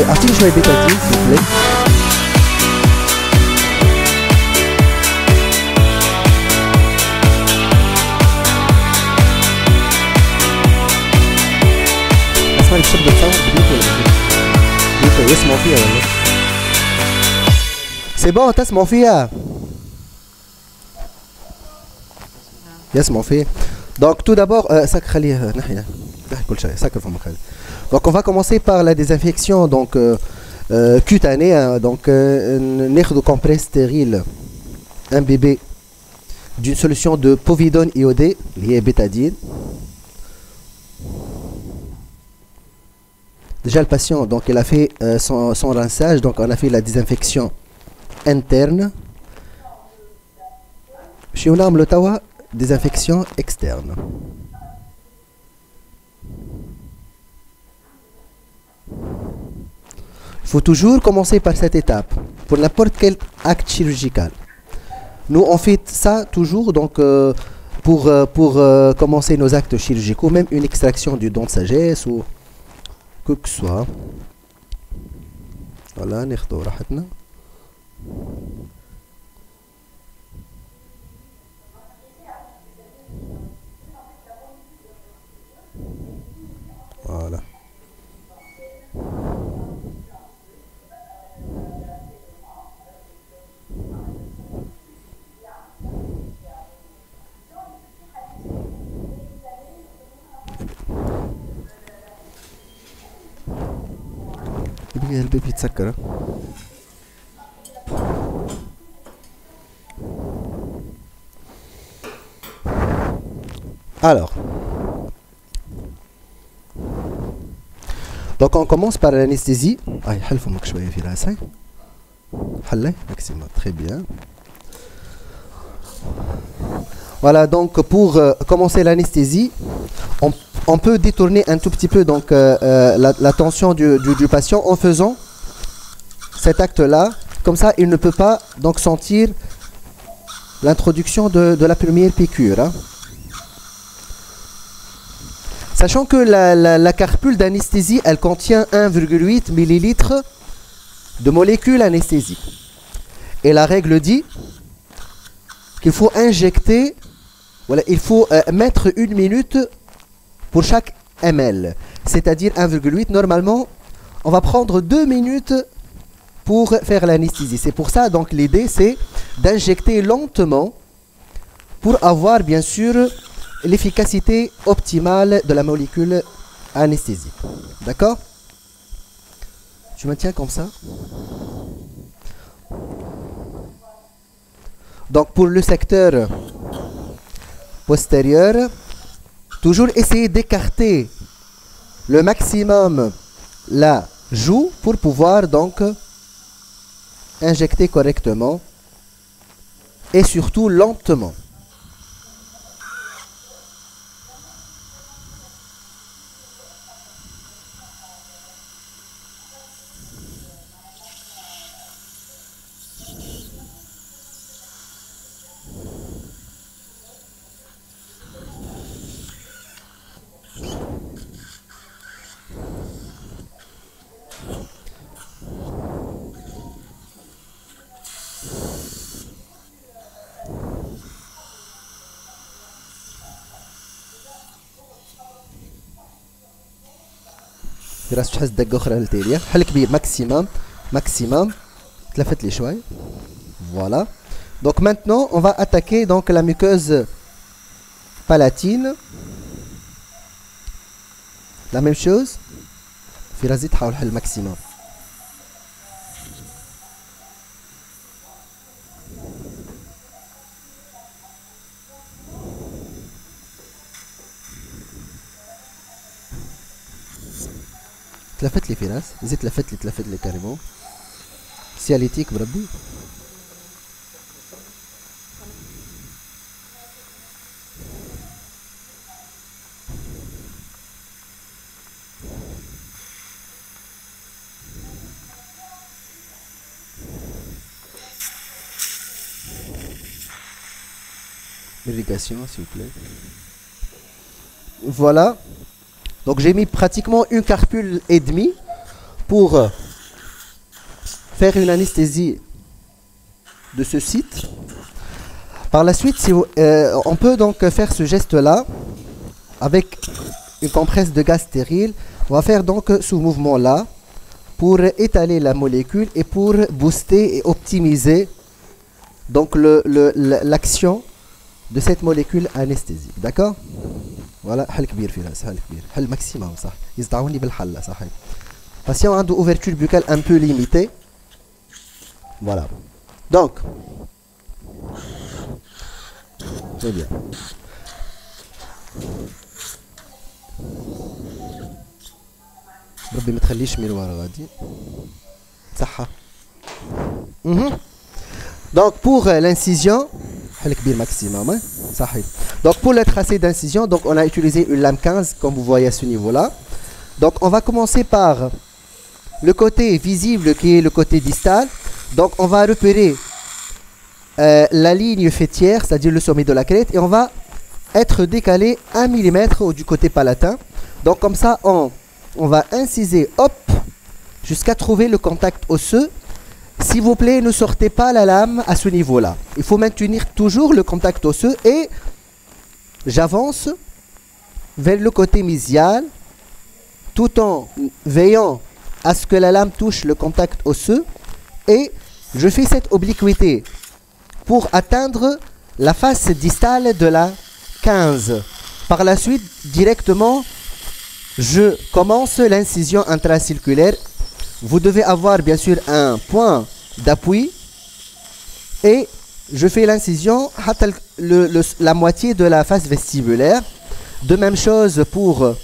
أعطيني شوية بيتاتين s'il vous plaît. أسمع لك شبه تصور بديك ولا بديك يسمعوا فيها ولا سي بون تسمعوا فيها يسمعوا فيها donc tout d'abord ساك خليها ناحية ناحية كل شيء ساك فما خلي. Donc on va commencer par la désinfection donc cutanée hein, donc ناخذ compresse stérile imbibé d'une solution de povidone iodé اللي هي bétadine. Déjà le patient donc il a fait son rinçage, donc on a fait la désinfection interne. Chez on a le tawa désinfection externe. Il faut toujours commencer par cette étape pour n'importe quel acte chirurgical. Nous on fait ça toujours donc pour commencer nos actes chirurgicaux, même une extraction du dent de sagesse ou quoi que ce soit. Voilà, ناخدو راحتنا. Voilà. البيبي يتسكر. Alors, donc on commence par l'anesthésie. Aïe, حلفمك شوية في راسي. حلي maximum, très bien. Voilà, donc pour commencer l'anesthésie, on peut détourner un tout petit peu donc la tension du patient en faisant cet acte-là. Comme ça, il ne peut pas donc sentir l'introduction de la première piqûre. Hein. Sachant que la carpule d'anesthésie, elle contient 1,8 ml de molécules anesthésiques. Et la règle dit qu'il faut injecter, voilà, il faut mettre 1 minute pour chaque ml. C'est-à-dire 1,8. Normalement, on va prendre 2 minutes pour faire l'anesthésie. C'est pour ça, donc l'idée, c'est d'injecter lentement pour avoir, bien sûr, l'efficacité optimale de la molécule anesthésique. D'accord? Je maintiens comme ça. Donc pour le secteur postérieur, toujours essayer d'écarter le maximum la joue pour pouvoir donc injecter correctement et surtout lentement. في راسك تحس دقه اخرى للتاليه حل كبير maximum تلفت لي شوي voilà. Donc maintenant on va attaquer donc la muqueuse palatine. La même chose في راسي تحاول حل maximum. تلفت لي فراس زيد تلفت لي كاريمون سياليتيك بربي Irrigation, s'il vous plaît. Voilà. Donc j'ai mis pratiquement une carpule et demie pour faire une anesthésie de ce site. Par la suite, on peut donc faire ce geste-là avec une compresse de gaz stérile. On va faire donc ce mouvement-là pour étaler la molécule et pour booster et optimiser donc l'action de cette molécule anesthésique. D'accord? Voilà, حل كبير في راس، حل كبير، حل maximum صح. يزدعوني بالحل صح. Patient a une ouverture buccale un peu limitée. Voilà. Donc, très bien. ربي ما تخليش ميروار غادي. صحة. Donc pour l'incision, maximum, hein? Donc pour le tracé d'incision, donc on a utilisé une lame 15 comme vous voyez à ce niveau-là. Donc on va commencer par le côté visible qui est le côté distal. Donc on va repérer la ligne fêtière, c'est-à-dire le sommet de la crête, et on va être décalé 1 mm du côté palatin. Donc comme ça on va inciser, hop, jusqu'à trouver le contact osseux. S'il vous plaît, ne sortez pas la lame à ce niveau-là. Il faut maintenir toujours le contact osseux et j'avance vers le côté mésial tout en veillant à ce que la lame touche le contact osseux et je fais cette obliquité pour atteindre la face distale de la 15. Par la suite, directement, je commence l'incision intracirculaire. Vous devez avoir bien sûr un point d'appui et je fais l'incision la moitié de la face vestibulaire. De même chose pour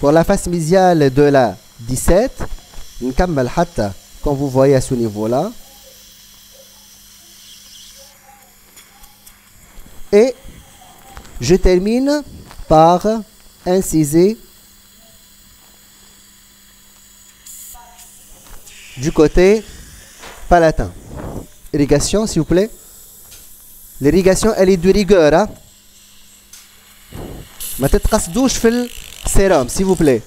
la face mésiale de la 17. Comme vous voyez à ce niveau-là. Et je termine par inciser du côté palatin. Irrigation, s'il vous plaît. L'irrigation, elle est de rigueur. Hein? Ma tête casse-douche fait le sérum, s'il vous plaît.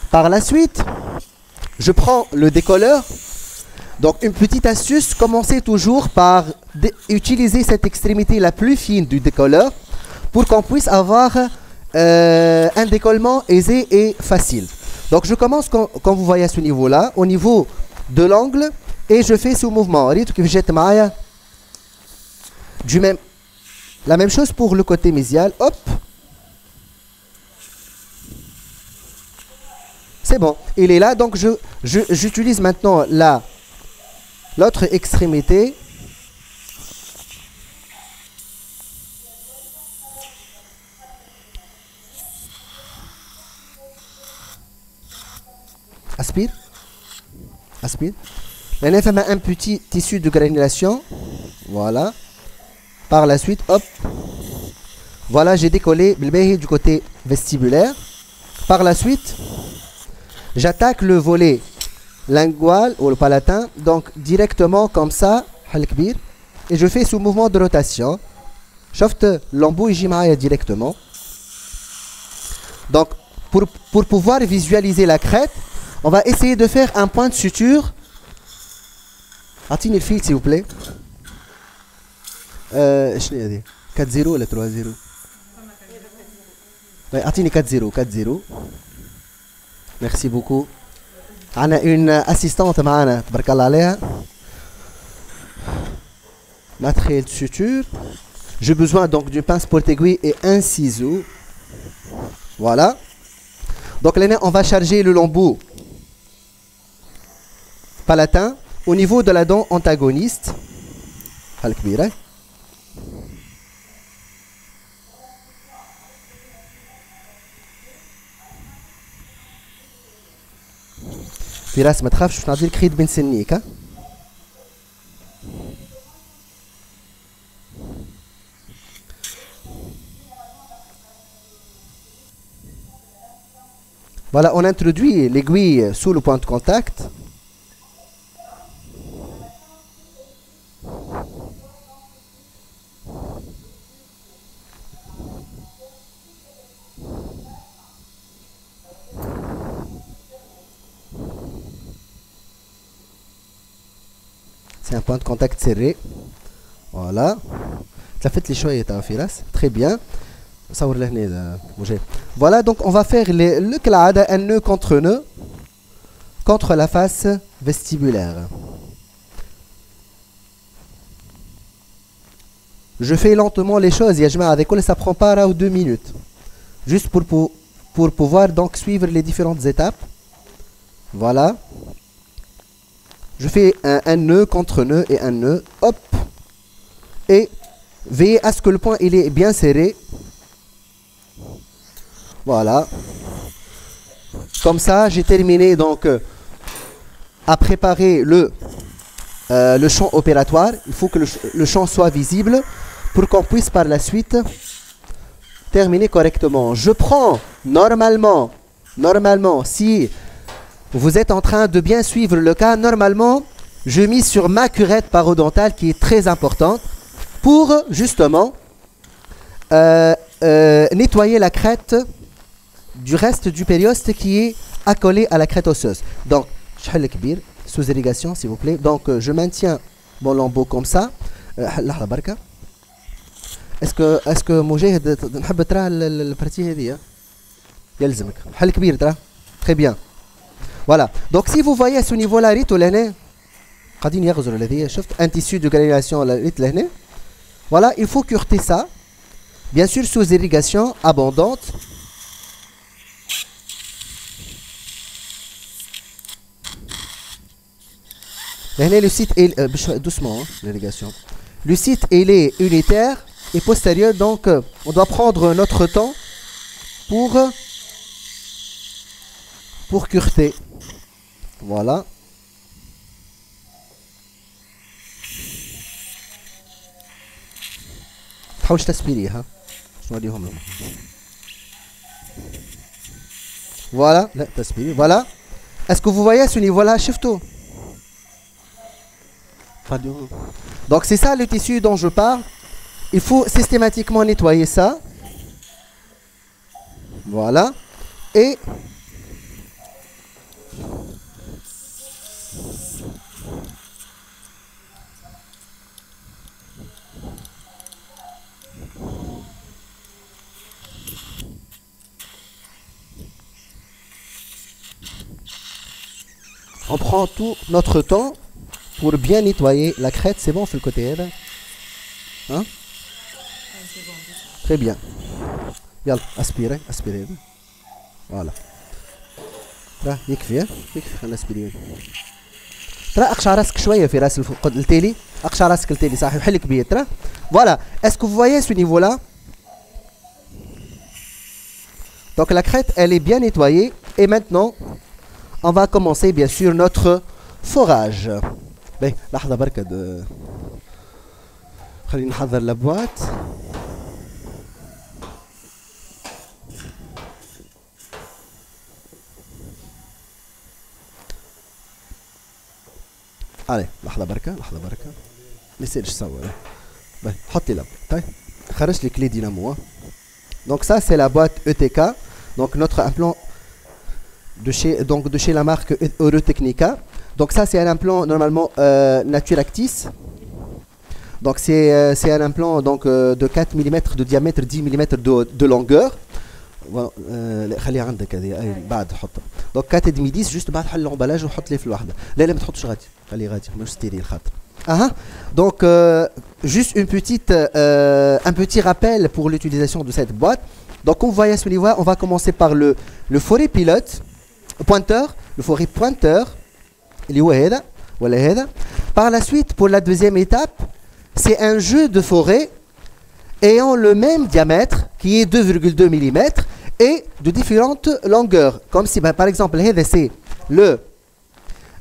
Par la suite, je prends le décolleur. Donc, une petite astuce, commencez toujours par utiliser cette extrémité la plus fine du décolleur pour qu'on puisse avoir un décollement aisé et facile. Donc je commence comme vous voyez à ce niveau-là, au niveau de l'angle, et je fais ce mouvement. La même chose pour le côté mésial. Hop. C'est bon, il est là. Donc j'utilise maintenant l'autre extrémité. Aspire. Aspire. Là, on fait un petit tissu de granulation. Voilà. Par la suite, hop. Voilà, j'ai décollé du côté vestibulaire. Par la suite, j'attaque le volet lingual ou le palatin. Donc, directement comme ça. Et je fais ce mouvement de rotation. Chauffe l'embout et directement. Donc, pour pouvoir visualiser la crête, on va essayer de faire un point de suture. Attendez le fil s'il vous plaît. 4-0 ou 3-0 Attendez 4-0 4-0. Merci beaucoup. On a une assistante معنا تبارك الله عليها. Matériel de suture. J'ai besoin donc d'une pince porte-aiguille et un ciseau. Voilà. Donc là on va charger le lambeau palatin au niveau de la dent antagoniste. فراس ما تخافش باش نعطيك خيط بين سنيك. Voilà, on introduit l'aiguille sous le point de contact. C'est un point de contact serré. Voilà. Ça fait les choix, très bien. Voilà, donc on va faire un nœud contre la face vestibulaire. Je fais lentement les choses, avec ça prend pas 1 ou 2 minutes. Juste pour pouvoir donc suivre les différentes étapes. Voilà. Je fais un nœud contre nœud et un nœud. Hop. Et veillez à ce que le point il est bien serré. Voilà. Comme ça, j'ai terminé donc à préparer le champ opératoire. Il faut que le champ soit visible pour qu'on puisse par la suite terminer correctement. Je prends normalement, si vous êtes en train de bien suivre le cas, normalement, je mise sur ma curette parodontale qui est très importante pour justement nettoyer la crête du reste du périoste qui est accolé à la crête osseuse. Donc, sous irrigation s'il vous plaît. Donc, je maintiens mon lambeau comme ça. Est-ce que مجاهد نحب ترى البارتي هذه يلزمك حل كبير ترى très bien. Voilà. Donc si vous voyez à ce niveau là ريتو لهنا قاعدين يغزروا الذي شفت un tissu de granulation ريت لهنا. Voilà, il faut cureter ça. Bien sûr sous irrigation abondante. Le site est doucement l'irrigation. Le site il est unitaire et postérieur, donc on doit prendre notre temps pour cureter. Voilà. تحاولش تسبيريها شنو نوريهم لهم. Voilà, لا تسبيري. Voilà. Est-ce que vous voyez ce niveau-là, شفتوا? Donc c'est ça le tissu dont je parle. Il faut systématiquement nettoyer ça. Voilà. Et on prend tout notre temps pour bien nettoyer la crête. C'est bon, on fait le côté là. Hein? Très bien. يلا aspirez, aspirez. Voilà. ترى يكفي خلينا نسبيرين. ترى اقشع راسك شويه في راس التالي، اقشع راسك التالي صاحبي وحل كبير ترى. Voilà. Est-ce que vous voyez ce niveau là? Donc la crête elle est bien nettoyée et maintenant on va commencer bien sûr notre forage. Ben, لحظة بركة خلينا نحضر la boîte. Allez, لحظة بركة نسيتش نصور. Ben, حطي لها. طيب خرج لي كلي دينامو. Donc ça c'est la boîte ETK. Donc notre implant de chez la marque Eurotechnica. Donc ça c'est un implant normalement Naturactis. Donc c'est un implant donc de 4 mm de diamètre, 10 mm de longueur. خليها عندك هذه بعد حطها. Donc 4 et demi 10 juste بعد حل l'emballage وحط لي في الوحده. لا ما تحطش غادي. خليه غادي مش ستيريل خاطر. Donc juste un petit rappel pour l'utilisation de cette boîte. Donc comme vous voyez à ce niveau, on va commencer par le forêt pilote pointeur, le forêt pointeur. Par la suite, pour la deuxième étape, c'est un jeu de forêt ayant le même diamètre qui est 2,2 mm et de différentes longueurs. Comme si par exemple, c'est le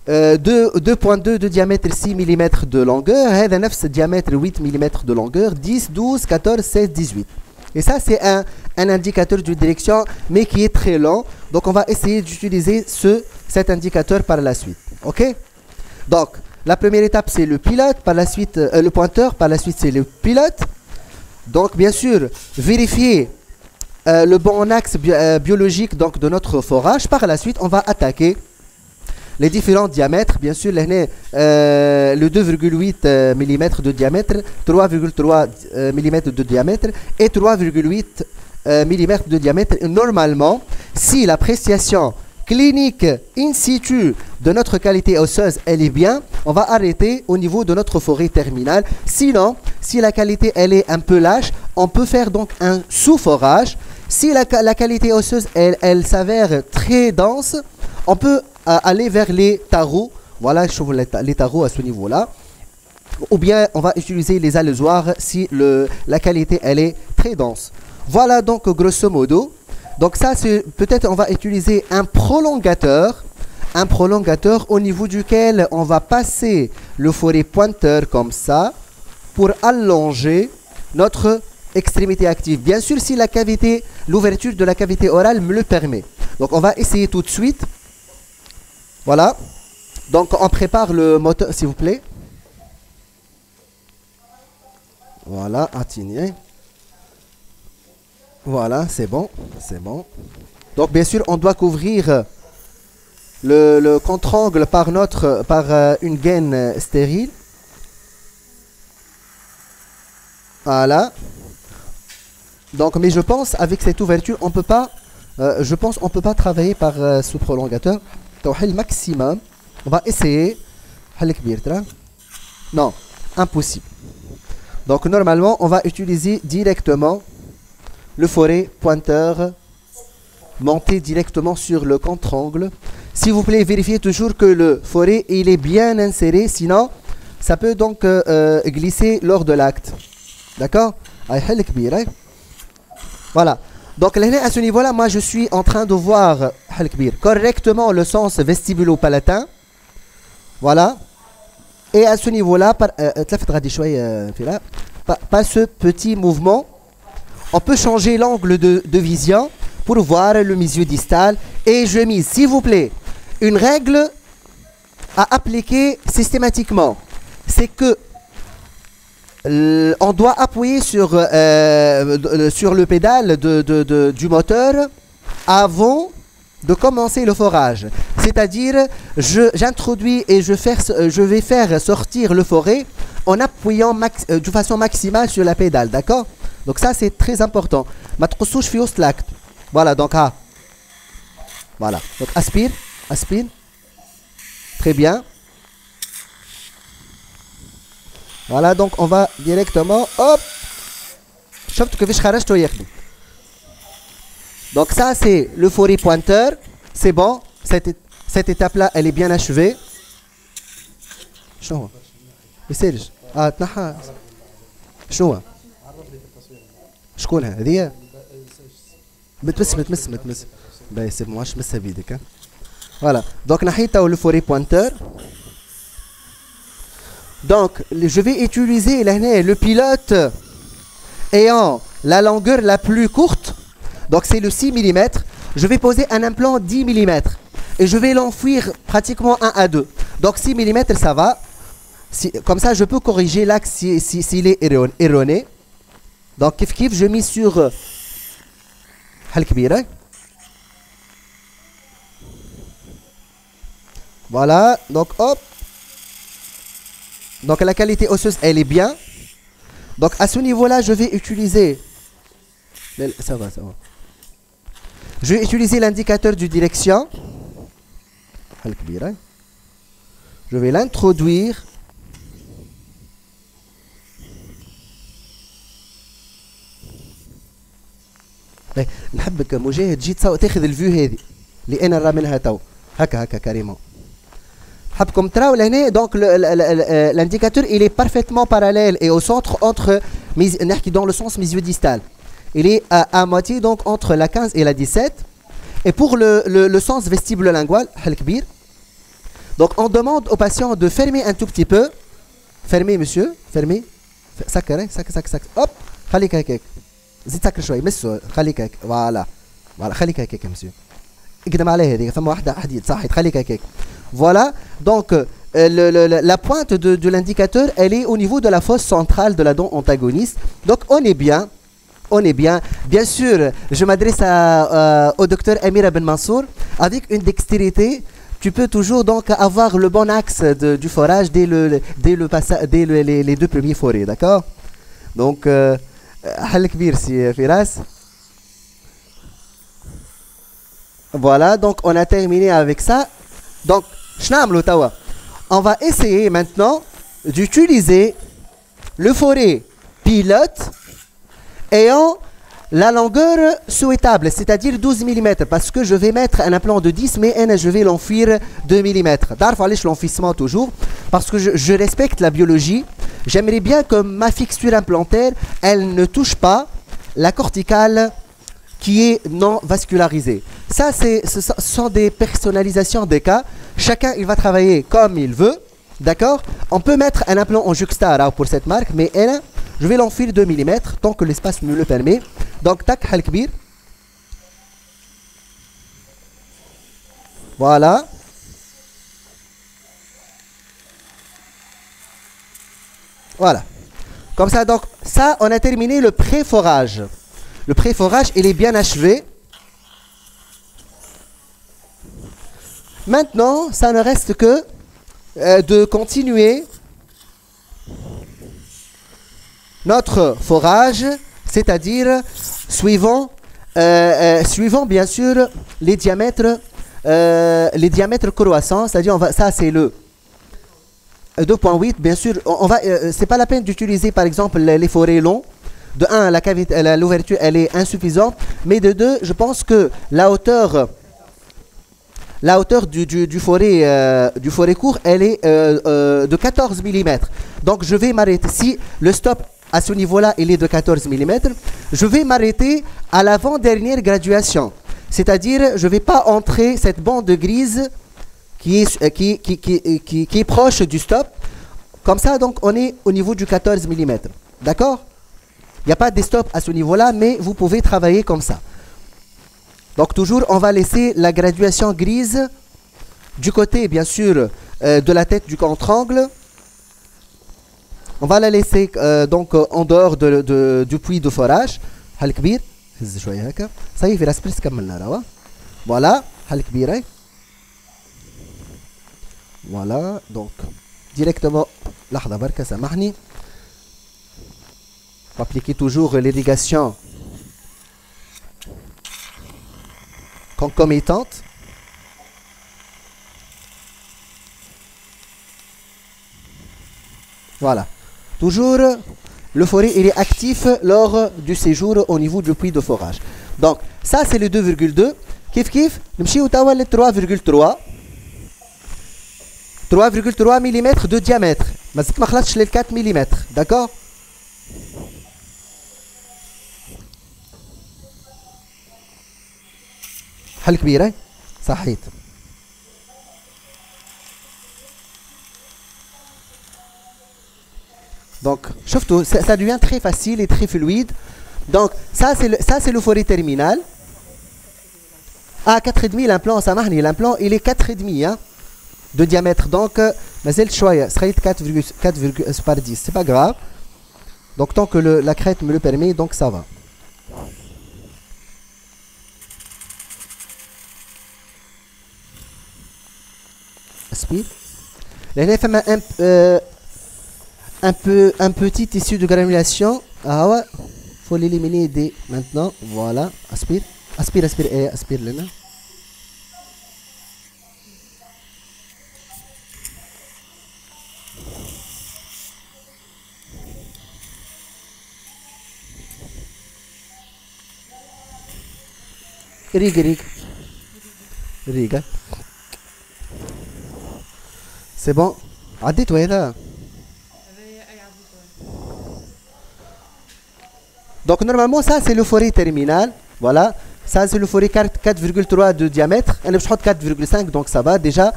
2.2 de diamètre 6 mm de longueur, ce diamètre 8 mm de longueur, 10, 12, 14, 16, 18. Et ça, c'est un indicateur de direction, mais qui est très lent. Donc, on va essayer d'utiliser cet indicateur par la suite. OK? Donc, la première étape, c'est le pilote, par la suite, le pointeur, par la suite, c'est le pilote. Donc, bien sûr, vérifier le bon axe biologique donc, de notre forage. Par la suite, on va attaquer les différents diamètres. Bien sûr, le 2,8 mm de diamètre, 3,3 mm de diamètre et 3,8 mm de diamètre. Et normalement, si l'appréciation clinique in situ de notre qualité osseuse, elle est bien, on va arrêter au niveau de notre forêt terminale. Sinon, si la qualité elle est un peu lâche, on peut faire donc un sous-forage. Si la qualité osseuse elle s'avère très dense, on peut aller vers les tarots. Voilà, je trouve les tarots à ce niveau-là. Ou bien on va utiliser les allosoirs si la qualité elle est très dense. Voilà donc grosso modo. Donc ça, c'est peut-être on va utiliser un prolongateur au niveau duquel on va passer le forêt pointeur comme ça pour allonger notre extrémité active. Bien sûr, si l'ouverture de la cavité orale me le permet. Donc on va essayer tout de suite. Voilà. Donc on prépare le moteur, s'il vous plaît. Voilà, atténuer. Voilà, c'est bon, c'est bon. Donc bien sûr, on doit couvrir le contre-angle par une gaine stérile. Voilà. Donc, mais je pense avec cette ouverture, on peut pas. On peut pas travailler par ce prolongateur. Donc, le maximum, on va essayer. Non, impossible. Donc normalement, on va utiliser directement le forêt pointeur monté directement sur le contre-angle. S'il vous plaît, vérifiez toujours que le forêt il est bien inséré, sinon ça peut donc glisser lors de l'acte. D'accord? Voilà. Donc à ce niveau-là, moi je suis en train de voir correctement le sens vestibulo-palatin. Voilà. Et à ce niveau-là, par ce petit mouvement, on peut changer l'angle de vision pour voir le milieu distal. Et je mise, s'il vous plaît, une règle à appliquer systématiquement. C'est que on doit appuyer sur le pédale du moteur avant de commencer le forage. C'est-à-dire, j'introduis et je vais faire sortir le forêt en appuyant de façon maximale sur la pédale. D'accord? Donc ça, c'est très important. Voilà, donc voilà. Donc aspire, aspire. Très bien. Voilà, donc on va directement, hop. Donc ça, c'est le forêt pointeur. C'est bon. Cette étape-là, elle est bien achevée. شنو بيصيرش تنحى شنو شكونها هذيا بتمس باهي سي ماش مسها بيدك. Voilà. Donc نحيتها le forêt pointeur. Donc je vais utiliser le pilote ayant la longueur la plus courte. Donc c'est le 6 mm. Je vais poser un implant 10 mm. Et je vais l'enfouir pratiquement 1 à 2. Donc 6 mm ça va. Comme ça je peux corriger l'axe s'il est erroné. Donc kif je mets sur voilà. Donc hop. Donc la qualité osseuse elle est bien. Donc à ce niveau là je vais utiliser ça va. Je vais utiliser l'indicateur de direction. Je vais l'introduire. نحبك مجاهد تجي تاخذ الفيو هذه اللي انا نرى منها تو هكا كريمون. حبكم تراو لهنا دونك l'indicateur il est parfaitement parallèle et au centre entre نحكي dans le sens mésiodistal. Il est à moitié donc entre la 15 et la 17. Et pour le sens vestibulo-lingual, donc on demande au patient de fermer un tout petit peu. Fermez monsieur, fermez. Sac, hop, خليك هكاك. زيد سكر شوي مسو خليك هكاك. Voilà. Voilà, خليك هكاك monsieur. اقدم عليه هذيك فما واحدة حديد صحيت خليك هكاك. Voilà. Donc la pointe de l'indicateur, elle est au niveau de la fosse centrale de la dent antagoniste. Donc on est bien. On est bien. Bien sûr, je m'adresse au docteur Amira Ben Mansour avec une dextérité tu peux toujours donc avoir le bon axe du forage dès les deux premiers forés, d'accord? Donc, حل كبير سي فراس. Voilà, donc on a terminé avec ça. Donc, on va essayer maintenant d'utiliser le forêt pilote ayant la longueur souhaitable, c'est-à-dire 12 mm, parce que je vais mettre un implant de 10, mais je vais l'enfuir 2 mm. D'arf l'enfouissement toujours, parce que je respecte la biologie. J'aimerais bien que ma fixture implantaire, elle ne touche pas la corticale qui est non vascularisée. Ça, ce sont des personnalisations des cas. Chacun, il va travailler comme il veut. D'accord? On peut mettre un implant en juxta pour cette marque, mais je vais l'enfiler 2 mm tant que l'espace me le permet. Donc, tac, halkbir. Voilà. Voilà. Comme ça, donc, ça, on a terminé le pré-forage. Le pré-forage, il est bien achevé. Maintenant, ça ne reste que de continuer notre forage, c'est-à-dire suivant bien sûr les diamètres croissants, c'est-à-dire ça c'est le 2.8, bien sûr, c'est pas la peine d'utiliser par exemple les forêts longs. De 1, l'ouverture elle est insuffisante, mais de 2, je pense que la hauteur du forêt court, elle est de 14 mm. Donc je vais m'arrêter. Si le stop à ce niveau-là, il est de 14 mm, je vais m'arrêter à l'avant-dernière graduation. C'est-à-dire, je ne vais pas entrer cette bande grise qui est proche du stop. Comme ça, donc, on est au niveau du 14 mm. D'accord? Il n'y a pas de stop à ce niveau-là, mais vous pouvez travailler comme ça. Donc toujours, on va laisser la graduation grise du côté, bien sûr, de la tête du contre-angle. On va la laisser donc en dehors du puits de forage. Ça y est, il reste presque comme là. Voilà. Voilà. Donc, directement, on va appliquer toujours l'irrigation concomitante. Voilà. Toujours, le forêt il est actif lors du séjour au niveau du puits de forage. Donc, ça c'est le 2,2. Kif kif, nous avons le 3,3. 3,3 mm de diamètre. Mais c'est pas les 4 mm. D'accord? حل كبيرة صحيت. Donc, ça devient très facile et très fluide. Donc, ça c'est le forêt terminal. Ah, 4,5 l'implant, ça marche. L'implant, il est 4,5 hein, de diamètre. Donc, mazelt choya, ça 4,4 par 10. C'est pas grave. Donc, tant que la crête me le permet, donc ça va. Aspire. Là, il y a un petit tissu de granulation. Ah ouais, faut l'éliminer dès maintenant. Voilà, aspire, aspire, aspire et aspire là. Riga. C'est bon. عديتوا هذا. Donc normalement ça c'est le forêt terminal. Voilà. Ça c'est le forêt 4,3 de diamètre. Je vais 4,5 donc ça va déjà.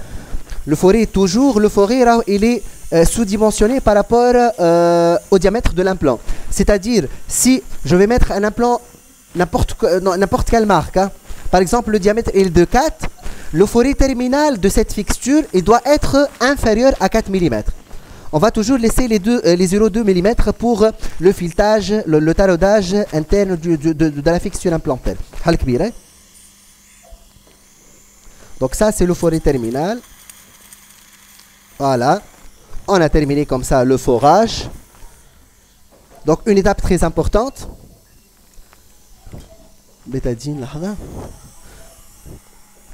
Le forêt toujours, le forêt il est sous-dimensionné par rapport au diamètre de l'implant. C'est-à-dire si je vais mettre un implant n'importe quelle marque, hein. Par exemple le diamètre est de 4, le forêt terminal de cette fixture il doit être inférieur à 4 mm. On va toujours laisser les 0,2 mm pour le filetage, le taraudage interne de la fixture implantée. Donc ça, c'est le forêt terminal. Voilà. On a terminé comme ça le forage. Donc une étape très importante. Bétadine, là.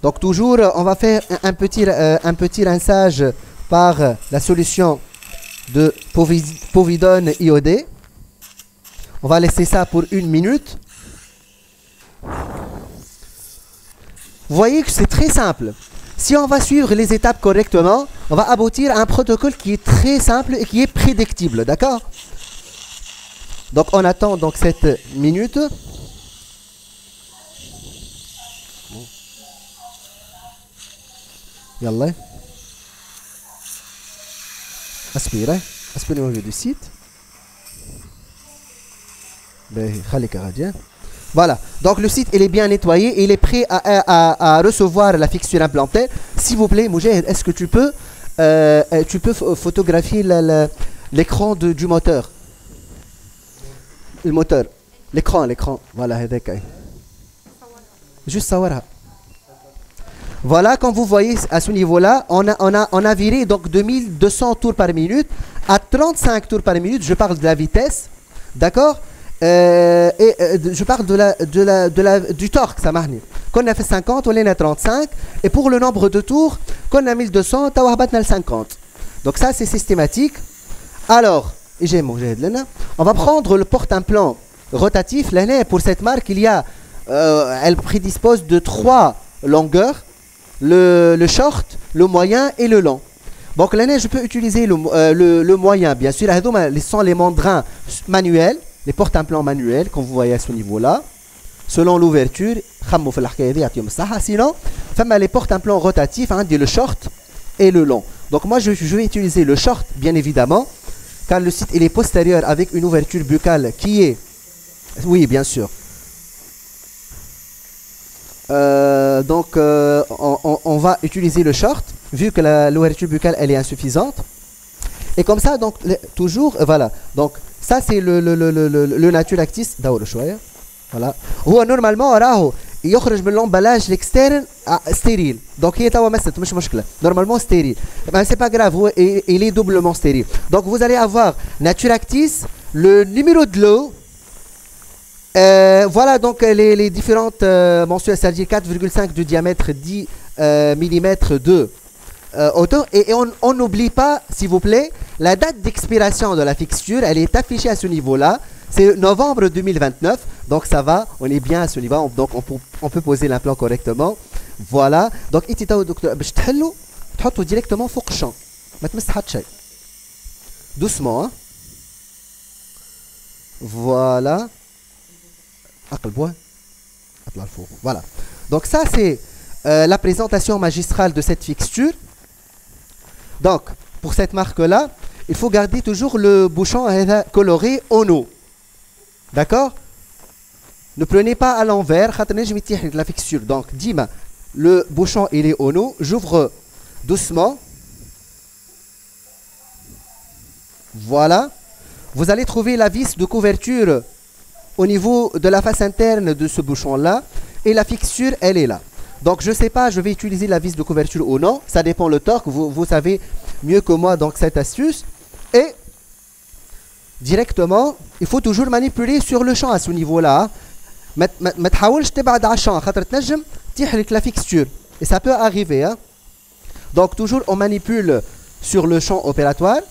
Donc toujours, on va faire un petit rinçage par la solution de povidone iodé. On va laisser ça pour 1 minute. Vous voyez que c'est très simple. Si on va suivre les étapes correctement, on va aboutir à un protocole qui est très simple et qui est prédictible, d'accord? Donc on attend donc cette minute. Yallah. Aspirez au lieu du site. Voilà, donc le site il est bien nettoyé et il est prêt à recevoir la fixture implantée. S'il vous plaît, Moujahid, est-ce que tu peux photographier l'écran du moteur? Le moteur, l'écran, voilà, juste savoir. Voilà, comme vous voyez à ce niveau-là, on a viré donc de 1200 tours par minute à 35 tours par minute. Je parle de la vitesse, d'accord? Je parle du torque, ça marche. Quand on a fait 50, on est à 35. Et pour le nombre de tours, quand on a 1200, on a 50. Donc ça, c'est systématique. Alors, on va prendre le porte-implant rotatif. Pour cette marque, elle prédispose de 3 longueurs. Le short, le moyen et le long. Donc là, je peux utiliser le moyen, bien sûr. Ce sont les mandrins manuels, les porte-implants manuels, comme vous voyez à ce niveau-là. Selon l'ouverture, sinon, les porte-implants rotatifs, le short et le long. Donc moi, je vais utiliser le short, bien évidemment, car le site il est postérieur avec une ouverture buccale qui est... Oui, bien sûr. On va utiliser le short vu que l'ouverture buccale elle est insuffisante et comme ça donc toujours voilà, donc ça c'est le nature actis voilà. Normalement il يخرج من l'emballage l'externe stérile, donc هي توا مست مش مشكله normalement stérile, mais c'est pas grave, il est doublement stérile. Donc vous allez avoir nature actis, le numéro de l'eau. Voilà donc les différentes mensuelles, c'est-à-dire 4,5 de diamètre, 10 mm de hauteur. Et on n'oublie pas, s'il vous plaît, la date d'expiration de la fixture, elle est affichée à ce niveau-là. C'est novembre 2029, donc ça va, on est bien à ce niveau, donc on peut poser l'implant correctement. Voilà, donc directement فوق الشام ما تمس حتى شيء doucement, hein. Voilà. Voilà. Donc ça c'est la présentation magistrale de cette fixture. Donc pour cette marque là, il faut garder toujours le bouchon coloré Ono. D'accord? Ne prenez pas à l'envers, la fixture. Donc Dima, le bouchon il est Ono. J'ouvre doucement. Voilà. Vous allez trouver la vis de couverture au niveau de la face interne de ce bouchon-là. Et la fixture, elle est là. Donc, je ne sais pas, je vais utiliser la vis de couverture ou non. Ça dépend le torque. Vous savez mieux que moi donc cette astuce. Et directement, il faut toujours manipuler sur le champ à ce niveau-là. ما تحاولش تبعد على الشام خاطر تنجم تحرك la fixture. Et ça peut arriver. Hein. Donc, toujours, on manipule sur le champ opératoire.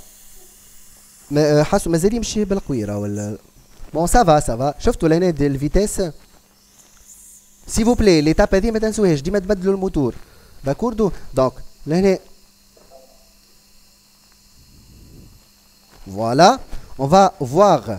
Mais مازال يمشي بالقويرة ولا... Bon, ça va, ça va. شفتوا l'année de la vitesse. S'il vous plaît, l'étape هذه ما تنسوهاش ديما تبدلوا الموتور. D'accord? Donc, l'année... Voilà. On va voir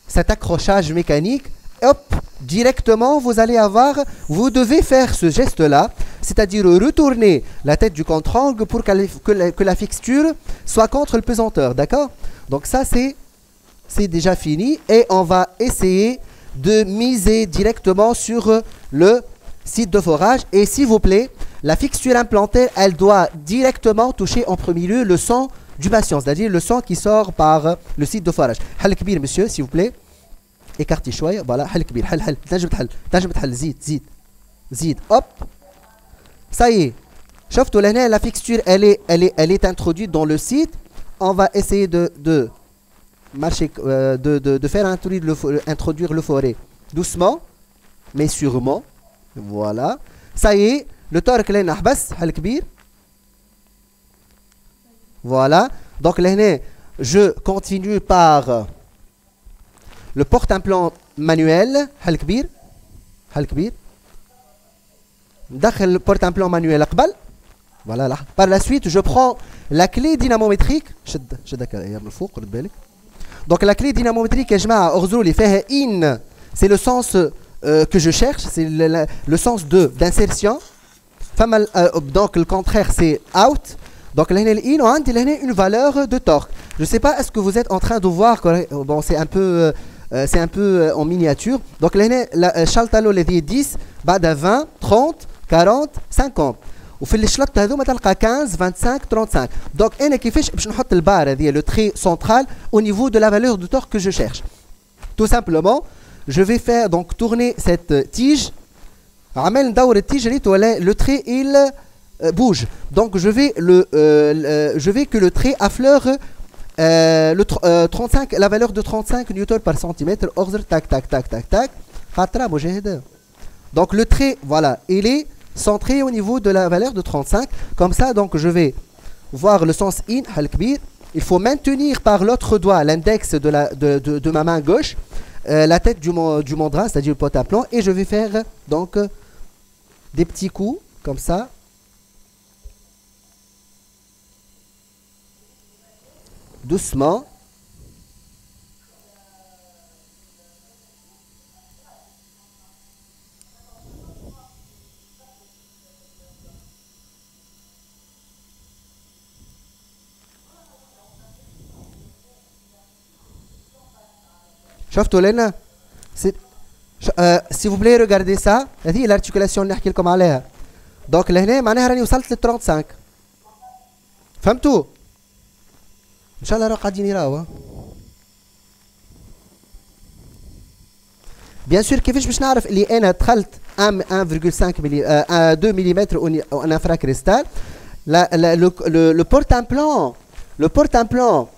cet accrochage mécanique. Hop, directement, vous allez avoir... Vous devez faire ce geste-là. C'est-à-dire retourner la tête du contre-angle pour que la fixture soit contre le pesanteur. D'accord? Donc ça, c'est déjà fini. Et on va essayer de miser directement sur le site de forage. Et s'il vous plaît, la fixture implantée, elle doit directement toucher en premier lieu le sang du patient. C'est-à-dire le sang qui sort par le site de forage. Hal kbir, monsieur, s'il vous plaît. Écartez شوية. Voilà, hal kbir. Hal. تنجم تحل. زيد. Hop. Ça y est. شفتوا لهنا la fixture elle est introduite dans le site. On va essayer de marcher de faire introduire le forêt doucement mais sûrement. Voilà. Ça y est, le torque là نحبس حل كبير. Voilà. Donc là je continue par le porte-implant manuel حل كبير. حل كبير. ندخل le porte-implant manuel قبل. Voilà là. Par la suite, je prends la clé dynamométrique. Donc la clé dynamométrique in, c'est le sens que je cherche, c'est le sens d'insertion. Donc le contraire c'est out. Donc là in on a une valeur de torque. Je ne sais pas est-ce que vous êtes en train de voir. Bon, c'est un peu en miniature. Donc là la chaltalo les 10 بعد 20 30 40 50. وفي الشلط هذوما تلقى 15 25 35. Donc انا كيفاش باش نحط البار هذه le trait central au niveau de la valeur de torque que je cherche. Tout simplement, je vais faire donc tourner cette tige. عمال ندور التيج ريت ولا le trait il bouge. Donc je vais que le trait affleure le 35 la valeur de 35 newtons par centimètre. Order tac tac tac tac tac. خاطره مجاهده. Donc le trait voilà, il est centré au niveau de la valeur de 35. Comme ça, donc je vais voir le sens in, il faut maintenir par l'autre doigt l'index de ma main gauche, la tête du mandrin, c'est-à-dire le porte-implant, et je vais faire donc des petits coups comme ça. Doucement. شفتوا لنا s'il vous plaît regardez ça. هذه l'articulation اللي نحكي لكم عليها. دونك لهنا معناها راني وصلت لل 35. فهمتوا؟ ان شاء الله راه قاعدين يراو. بيان سور كيفاش باش نعرف اللي انا دخلت 1,5 ملي 2 ملم او ان فرا كريستال. Le porte-implant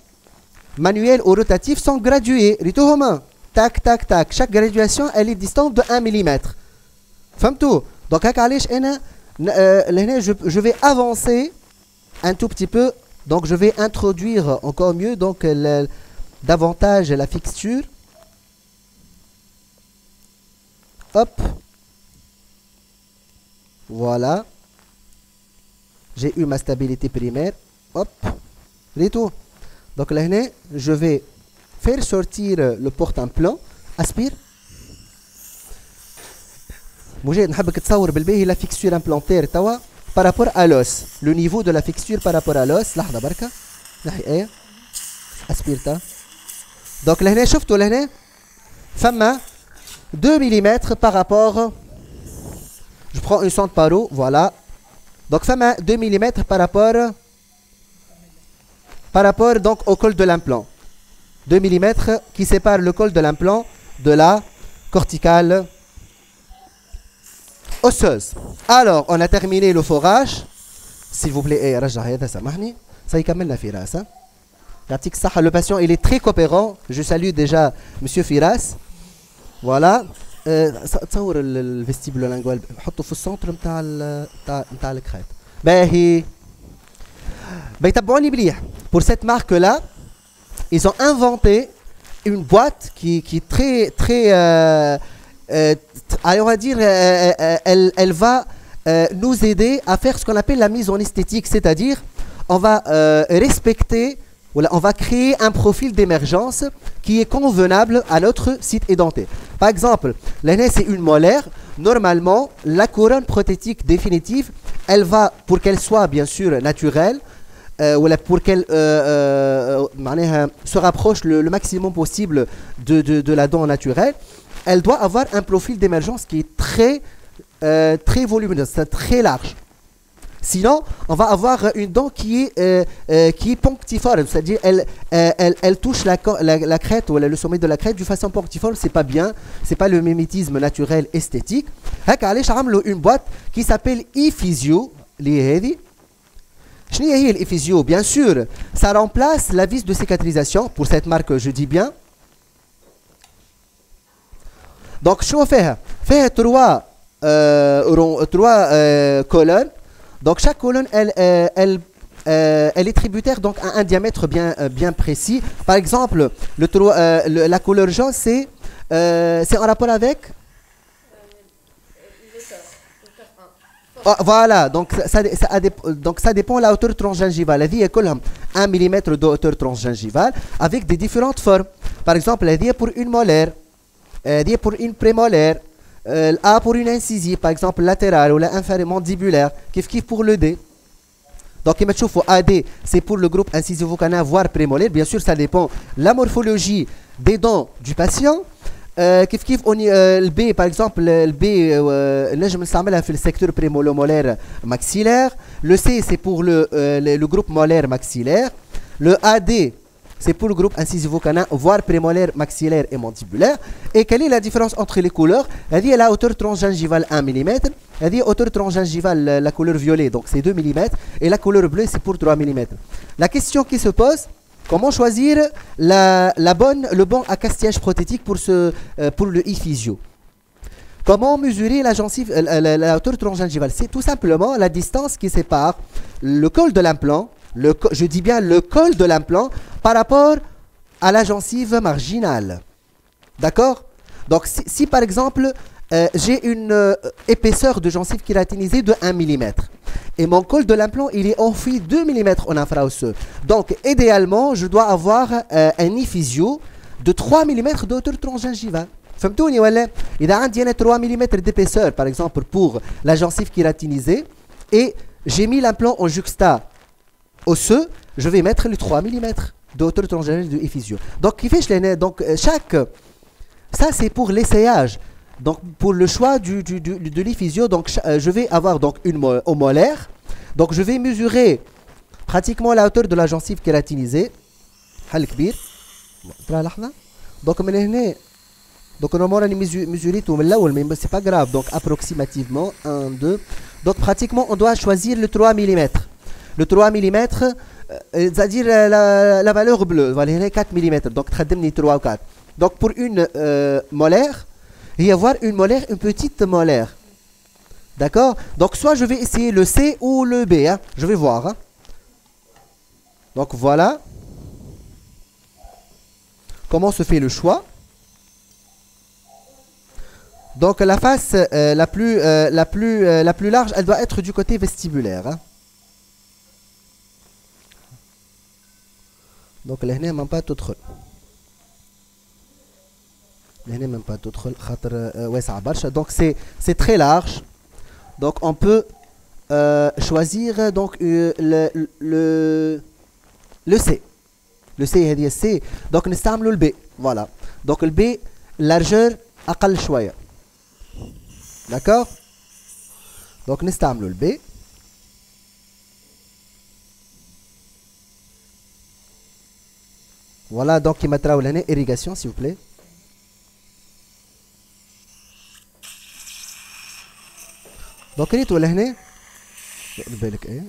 manuel ou rotatif sont gradués. Tac, tac, tac. Chaque graduation, elle est distante de 1 mm. Fahmtou? Donc, je vais avancer un tout petit peu. Donc, je vais introduire encore mieux donc, davantage la fixture. Hop. Voilà. J'ai eu ma stabilité primaire. Hop. C'est tout. Donc là, je vais faire sortir le porte-implant. Aspire. Moujed, نحبك تصور بالباهي la fixture implantaire توا par rapport à l'os. Le niveau de la fixture par rapport à l'os. لحظة بركة. نحي ايه. Aspire تا. Donc là, شفتوا لهنا فما 2 mm par rapport. Je prends une sonde paro. Voilà. Donc fama 2 mm par rapport donc au col de l'implant. 2 mm qui sépare le col de l'implant de la corticale osseuse. Alors, on a terminé le forage. S'il vous plaît, ça y كملنا فراس. Le patient, il est très coopérant. Je salue déjà Monsieur Firas. Voilà. تصور الفيستيبولو لانجوال حطه في السنتر نتاع الكريت. باهي بيتبعوني مليح. Pour cette marque là, ils ont inventé une boîte qui est très on va dire elle va nous aider à faire ce qu'on appelle la mise en esthétique, c'est-à-dire on va respecter, on va créer un profil d'émergence qui est convenable à notre site édenté. Par exemple, l'aîné c'est une molaire. Normalement, la couronne prothétique définitive, elle va, pour qu'elle soit bien sûr naturelle, pour qu'elle se rapproche le maximum possible de la dent naturelle, elle doit avoir un profil d'émergence qui est très volumineux, c'est très large. Sinon, on va avoir une dent qui est punctiforme, c'est-à-dire elle touche la crête ou le sommet de la crête de façon punctiforme, c'est pas bien, c'est pas le mimétisme naturel esthétique. Une boîte qui s'appelle ePhysio, l'effisio? Bien sûr, ça remplace la vis de cicatrisation. Pour cette marque, je dis bien. Donc, je fais trois colonnes. Donc, chaque colonne, elle est tributaire donc, à un diamètre bien précis. Par exemple, la couleur jaune, c'est en rapport avec voilà, donc ça dépend de la hauteur transgingivale. La vie est comme 1 mm de hauteur transgingivale avec des différentes formes. Par exemple, la vie est pour une molaire, la vie est pour une prémolaire, A pour une incisive, par exemple latérale ou l'inférieure mandibulaire, kiff pour le D. Donc, il faut AD, c'est pour le groupe incisivo-canin, voire prémolaire. Bien sûr, ça dépend de la morphologie des dents du patient. Le B, par exemple, le B, je me fait le secteur prémolaire maxillaire. Le C, c'est pour le groupe molaire maxillaire. Le AD, c'est pour le groupe incisivo-canin, voire prémolaire maxillaire et mandibulaire. Et quelle est la différence entre les couleurs? Elle dit la hauteur transgingivale 1 mm. Elle dit hauteur transgingivale, la couleur violet, donc c'est 2 mm. Et la couleur bleue, c'est pour 3 mm. La question qui se pose, comment choisir le bon accastillage prothétique pour le iphysio? Comment mesurer la gencive, la hauteur transgingivale? C'est tout simplement la distance qui sépare le col de l'implant, je dis bien le col de l'implant, par rapport à la gencive marginale. D'accord? Donc si par exemple, j'ai une épaisseur de gencive kératinisée de 1 mm. Et mon col de l'implant, il est enfoui 2 mm en infraosseux. Donc, idéalement, je dois avoir un iphysio de 3 mm de hauteur transgingivale. فهمتوني ولا؟ إذا عندي أنا 3 mm d'épaisseur, par exemple, pour la gencive kératinisée, et j'ai mis l'implant en juxta osseux, je vais mettre les 3 mm de hauteur transgingivale de iphysio. Donc, ça, c'est pour l'essayage. Donc, pour le choix de l'iphysio, donc je vais avoir donc une molaire. Donc, je vais mesurer pratiquement la hauteur de la gencive kératinisée. Donc, normalement, on a mesuré tout, mais c'est pas grave. Donc, approximativement, 1, 2. Donc, pratiquement, on doit choisir le 3 mm. Le 3 mm, c'est-à-dire la valeur bleue, voilà, 4 mm. Donc, 3 ou 4. Donc, pour une molaire, il va y avoir une molaire, une petite molaire. D'accord? Donc, soit je vais essayer le C ou le B. Hein. Je vais voir. Hein. Donc, voilà. Comment se fait le choix? Donc, la face la plus large, elle doit être du côté vestibulaire. Hein. Donc, là, il n'y a même pas tout trop. Même pas d'autres donc c'est très large. Donc on peut choisir donc le C. Le C, C. Donc nous avons le B. Voilà. Donc le B, largeur أقل شوية. D'accord? Donc nous avons le B. Voilà, donc il mettra une irrigation s'il vous plaît. Donc ريت ولا هنا بالك ايه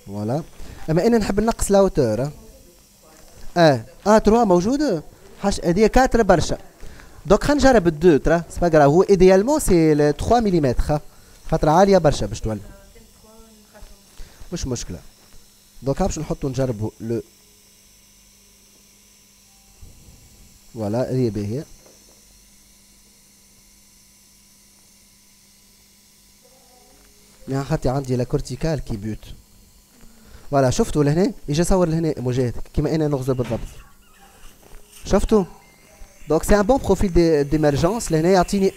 فوالا اما انا نحب نقص لاوتور 3 موجوده هذه 4 برشا دونك خلينا نجرب الدو ترى سي با غراف هو ايديالمون سي 3 ملم خاطر عاليه برشا باش تولي مش مشكله دونك باش نحطو نجربو لو فوالا هي باهيه يعني خاطي عندي لا كورتيكال كي بيوت فوالا شفتوا لهنا يجي صور لهنا موجات كيما انا نغزر بالضبط شفتوا دونك سي ان بون بروفيل d'émergence لهنا يعطيني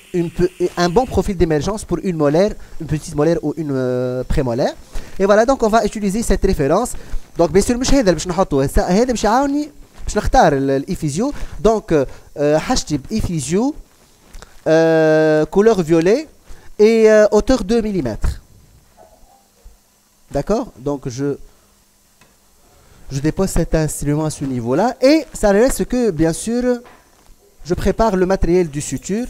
un bon profil d'émergence pour une molaire une petite molaire ou une prémolaire et voilà donc on va utiliser cette référence donc bien sûr مش هذا اللي باش نحطه هذا باش يعاوني باش نختار الايفيزيو دونك حاجتي بايفيزيو couleur violet et hauteur 2 mm. D'accord? Donc je dépose cet instrument à ce niveau-là et ça reste que bien sûr je prépare le matériel du suture.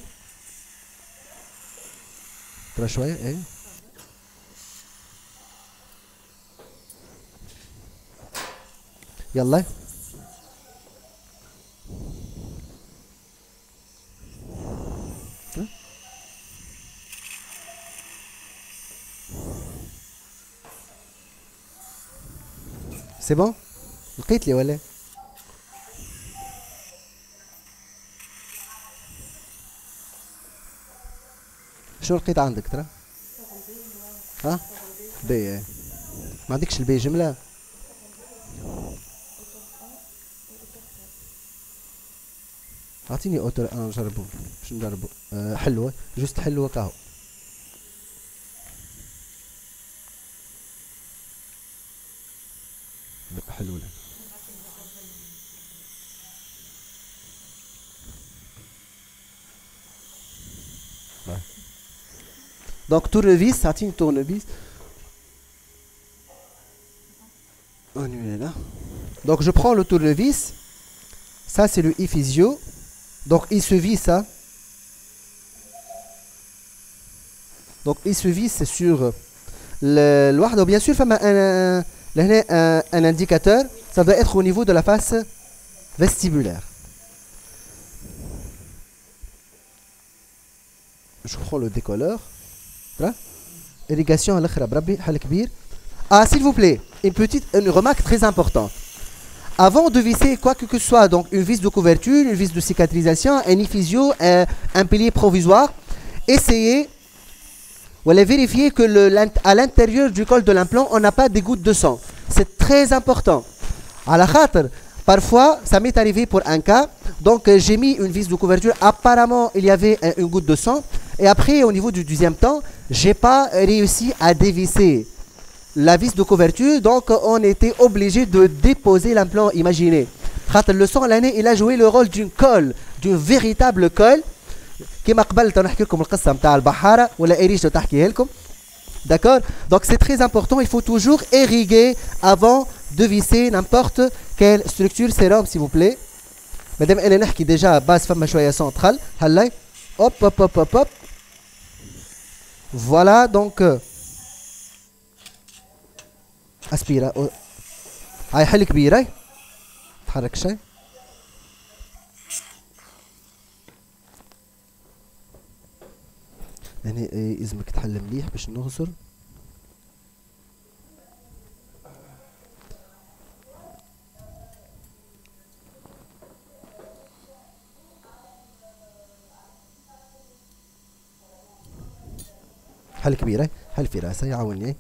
يلا. C'est bon? لقيت لي ولا؟ شنو لقيت عندك ترى؟ ها؟ بي ما عندكش البي جملة؟ اعطيني اوتر انا نجربو باش نجربو. حلوة جوست حلوة كاهو. حلوة. Donc tournevis, ça tient une tournevis. On est là. Donc je prends le tournevis. Ça c'est le e-physio. Donc il se visse ça. Donc il se visse sur le bien sûr un indicateur. Ça doit être au niveau de la face vestibulaire. Je prends le décolleur. Irrigation à l'akhra brabi hal kbir. Ah s'il vous plaît, une remarque très importante. Avant de visser quoi que ce soit, donc une vis de couverture, une vis de cicatrisation, un e-physio, un pilier provisoire, essayez ou allez vérifier que à l'intérieur du col de l'implant, on n'a pas des gouttes de sang. C'est très important. À la khatr, parfois, ça m'est arrivé pour un cas, donc j'ai mis une vis de couverture, apparemment il y avait une goutte de sang, et après au niveau du deuxième temps, j'ai pas réussi à dévisser la vis de couverture, donc on était obligé de déposer l'implant. Imaginez, le sang l'année, il a joué le rôle d'une colle, d'une véritable colle. D'accord? Donc c'est très important, il faut toujours irriguer avant de visser n'importe quelle structure. Sérum s'il vous plaît. Madame Elena qui déjà base femme choya centrale. Hop hop hop hop hop. Voilà donc aspira. هاي حل كبيرة. تحرك شيء. يعني إذنك تحل مليح باش نغسل. حل كبيرة. حل في راسه يعاوني.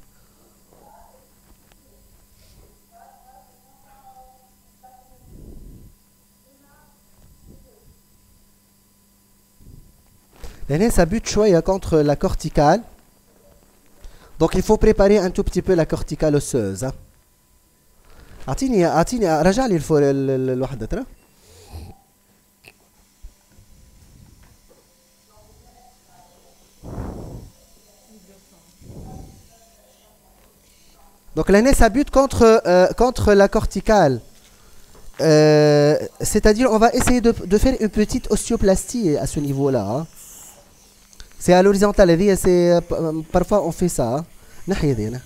Ça bute choya contre la corticale. Donc il faut préparer un tout petit peu la corticale osseuse. اعطيني رجع لي الوحدة ترى. Donc l'année ça bute contre la corticale. C'est-à-dire on va essayer de faire une petite ostéoplastie à ce niveau-là. Hein. C'est à l'horizontale, c'est parfois on fait ça. ناحية دينا.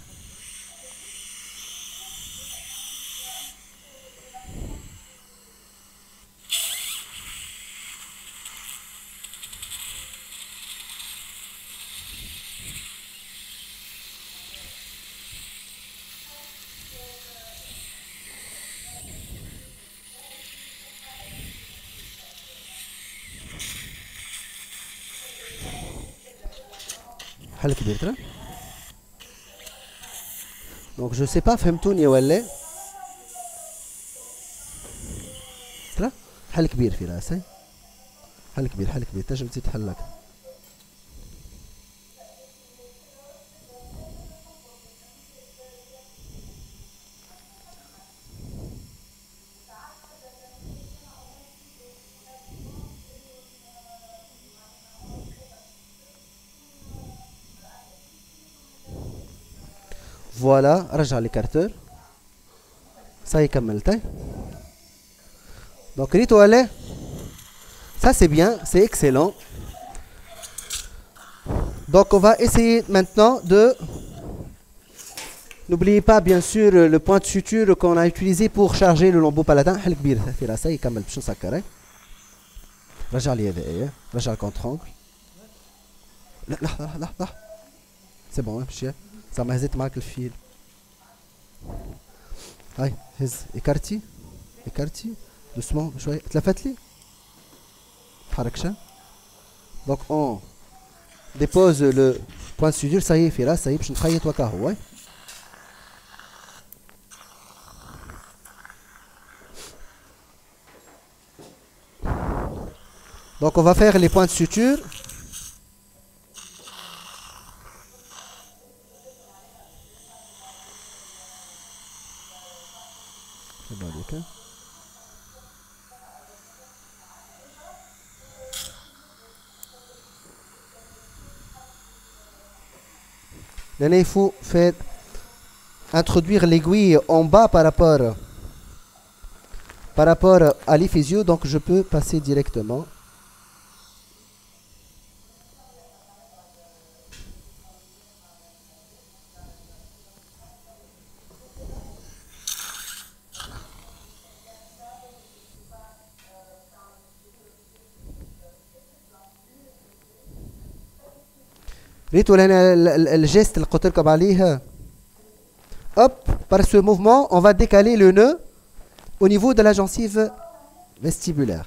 حل كبير ترى. Donc je sais pas فهمتوني ولا ترى. حل كبير في راسي. حل كبير تنجم تزيد تحلك. Voilà, رجع l'écarteur. Ça y est, كملت. Donc ريتو allez. Ça c'est bien, c'est excellent. Donc on va essayer maintenant N'oubliez pas bien sûr le point de suture qu'on a utilisé pour charger le lambeau palatin. حل كبير في راسه يكمل باش نسكر. رجع لي هذا رجع الكونترونكل. لا لحظة لحظة. سي بون مشي. زعما هزيت معاك الفيل. هاي هز ايكارتي ايكارتي دوسمون شوية تلفت لي. تحركش. Donc on dépose le point de suture, ça y est, Fira, ça y est, je vais toi ouais. Donc on va faire les points de suture. Là, il faut faire introduire l'aiguille en bas par rapport à l'éphisio, donc je peux passer directement. ريتوا le geste اللي قلت لكم عليه. Hop, par ce mouvement, on va décaler le nœud au niveau de la gencive vestibulaire.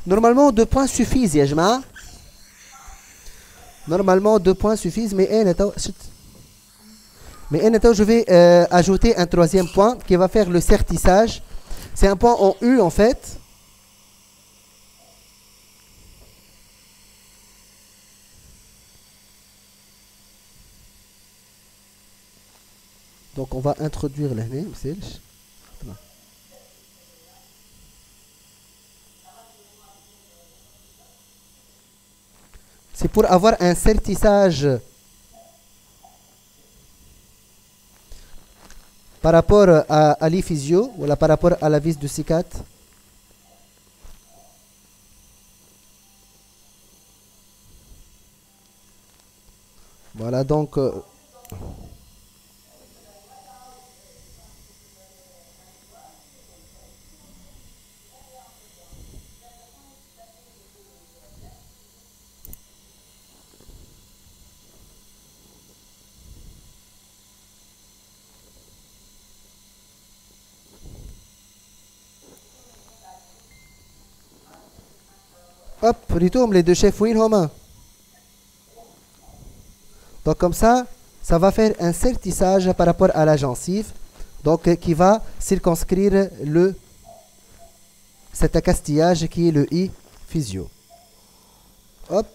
Normalement, 2 points suffisent, ya jma. Normalement, 2 points suffisent, mais je vais ajouter un 3e point qui va faire le sertissage. C'est un point en U en fait. Donc on va introduire le nez. C'est pour avoir un sertissage par rapport à l'éphisio, ou par rapport à la vis de cicat. Voilà donc. Hop, retourne les 2 chefs win home. Donc comme ça va faire un sertissage par rapport à la gencive, donc qui va circonscrire cet accastillage qui est le I physio. Hop.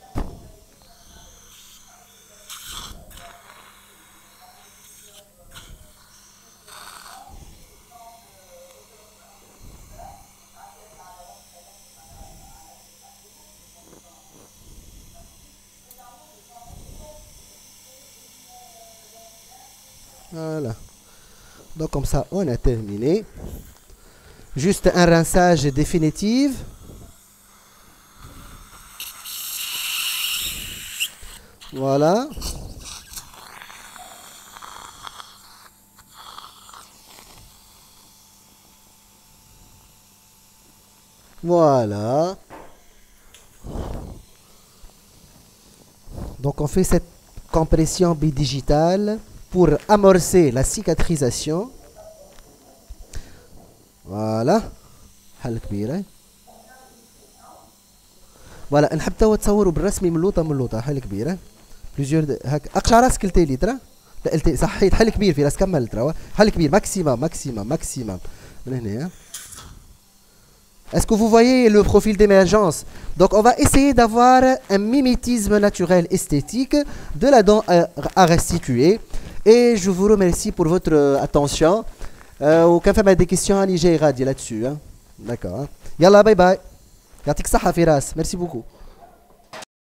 Voilà. Donc comme ça, on a terminé. Juste un rinçage définitif. Voilà. Voilà. Donc on fait cette compression bidigitale pour amorcer la cicatrisation. Voilà. حل كبيرة. فوالا نحب توا تصوروا بالرسمي من اللوطة حل كبيرة. بليزيور هاك اقشع راسك التالي ترى. لا التالي صحيت حل كبير في راس كمل ترى. حل كبير ماكسيمم من هنا. Est-ce que vous voyez le profil d'émergence? Donc on va essayer d'avoir un mimétisme naturel esthétique de la dent à restituer. Et je vous remercie pour votre attention. وكان فما des questions اللي جاي غادي là-dessus. D'accord. Yalla bye bye. يعطيك الصحة فراس. Merci beaucoup.